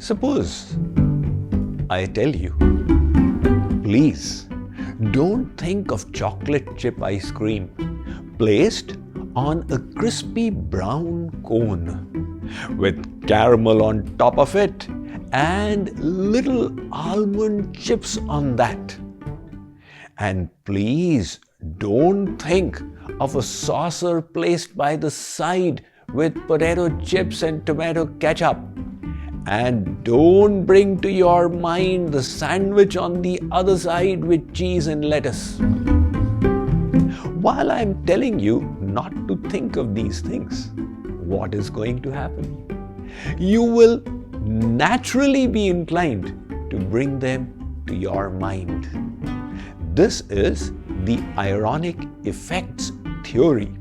Suppose I tell you, please don't think of chocolate chip ice cream placed on a crispy brown cone with caramel on top of it and little almond chips on that. And please don't think of a saucer placed by the side with potato chips and tomato ketchup. And don't bring to your mind the sandwich on the other side with cheese and lettuce. While I'm telling you not to think of these things, what is going to happen? You will naturally be inclined to bring them to your mind. This is the ironic effects theory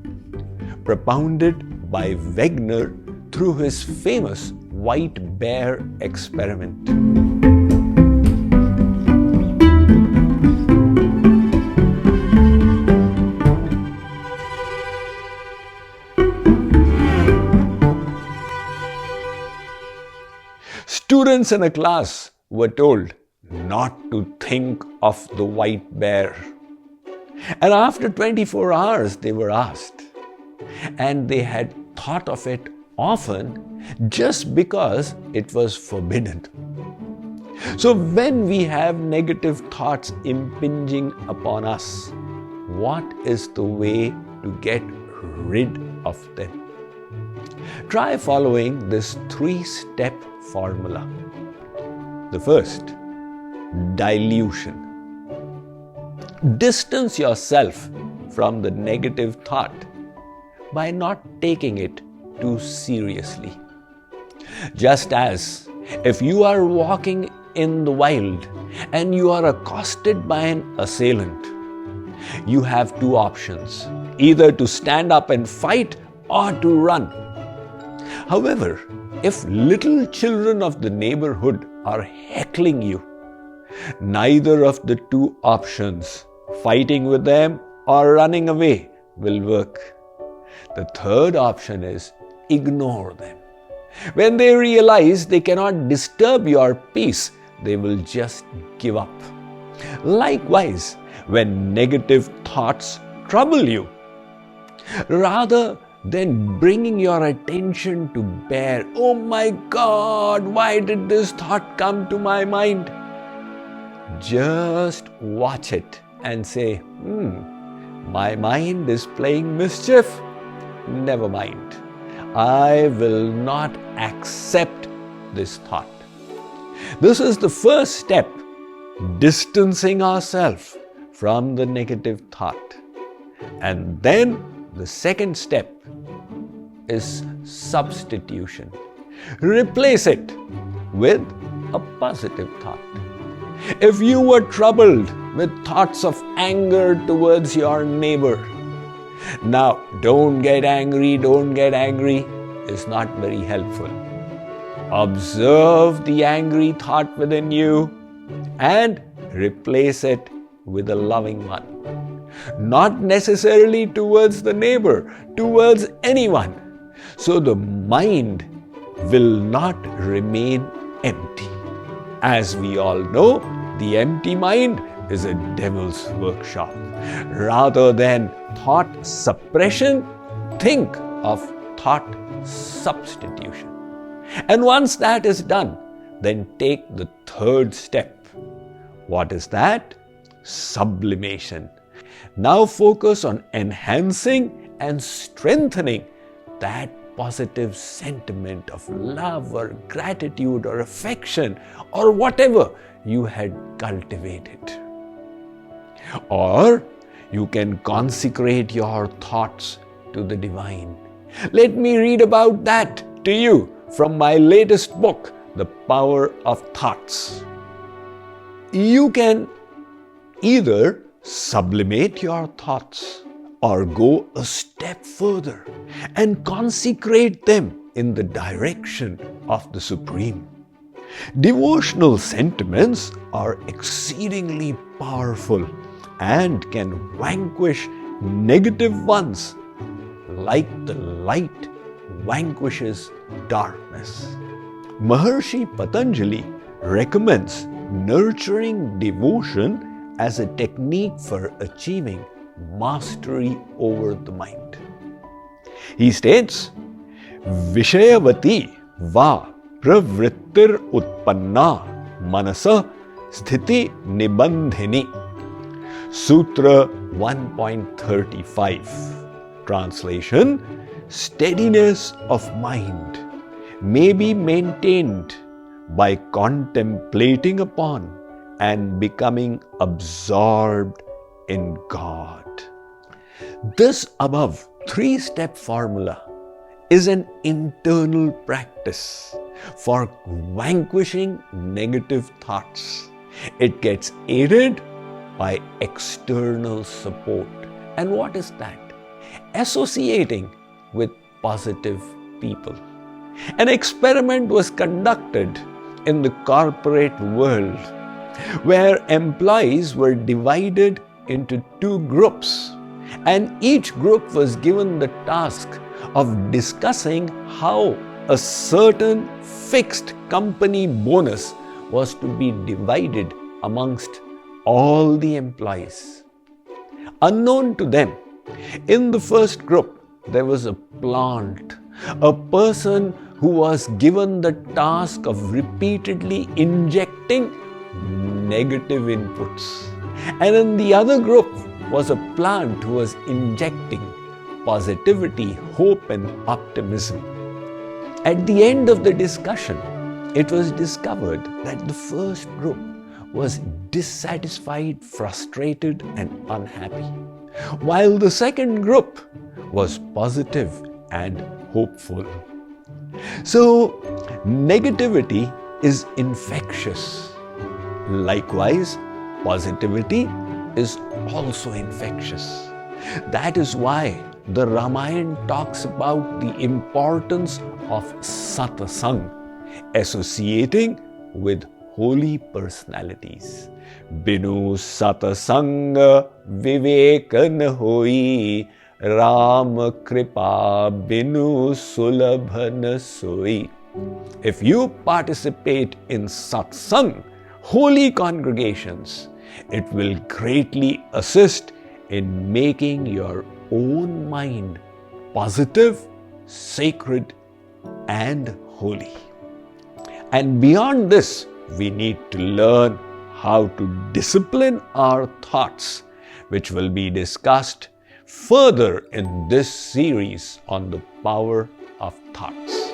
propounded by Wegener through his famous white bear experiment. Students in a class were told not to think of the white bear. And after 24 hours, they were asked. And they had thought of it often just because it was forbidden. So when we have negative thoughts impinging upon us, what is the way to get rid of them? Try following this 3-step formula. The first, dilution. Distance yourself from the negative thought by not taking it too seriously. Just as if you are walking in the wild and you are accosted by an assailant, you have 2 options, either to stand up and fight or to run. However, if little children of the neighborhood are heckling you, neither of the 2 options, fighting with them or running away, will work. The third option is ignore them. When they realize they cannot disturb your peace, they will just give up. Likewise, when negative thoughts trouble you, rather than bringing your attention to bear, oh my God, why did this thought come to my mind? Just watch it and say, my mind is playing mischief. Never mind. I will not accept this thought. This is the first step, distancing ourselves from the negative thought. And then the second step is substitution. Replace it with a positive thought. If you were troubled with thoughts of anger towards your neighbor, now don't get angry is not very helpful. Observe the angry thought within you and replace it with a loving one. Not necessarily towards the neighbor, towards anyone. So the mind will not remain empty. As we all know, the empty mind is a devil's workshop. Rather than thought suppression, think of thought substitution. And once that is done, then take the third step. What is that? Sublimation. Now focus on enhancing and strengthening that positive sentiment of love or gratitude or affection or whatever you had cultivated. Or you can consecrate your thoughts to the divine. Let me read about that to you from my latest book, The Power of Thoughts. You can either sublimate your thoughts or go a step further and consecrate them in the direction of the Supreme. Devotional sentiments are exceedingly powerful and can vanquish negative ones like the light vanquishes darkness. Maharshi Patanjali recommends nurturing devotion as a technique for achieving mastery over the mind. He states, Vishayavati va pravrittir utpanna manasa sthiti nibandhini. Sutra 1.35. Translation: steadiness of mind may be maintained by contemplating upon and becoming absorbed in God. This above 3-step formula is an internal practice for vanquishing negative thoughts. It gets aided by external support. And what is that? Associating with positive people. An experiment was conducted in the corporate world where employees were divided into 2 groups, and each group was given the task of discussing how a certain fixed company bonus was to be divided amongst all the employees. Unknown to them, in the first group, there was a plant, a person who was given the task of repeatedly injecting negative inputs. And in the other group was a plant who was injecting positivity, hope, and optimism. At the end of the discussion, it was discovered that the first group was dissatisfied, frustrated, and unhappy, while the second group was positive and hopeful. So, negativity is infectious. Likewise, positivity is also infectious. That is why the Ramayana talks about the importance of satsang, associating with holy personalities. Binu satsanga vivekan hoi, Ram kripa binu sulabhan soi. If you participate in satsang, holy congregations, it will greatly assist in making your own mind positive, sacred, and holy. And beyond this, we need to learn how to discipline our thoughts, which will be discussed further in this series on the power of thoughts.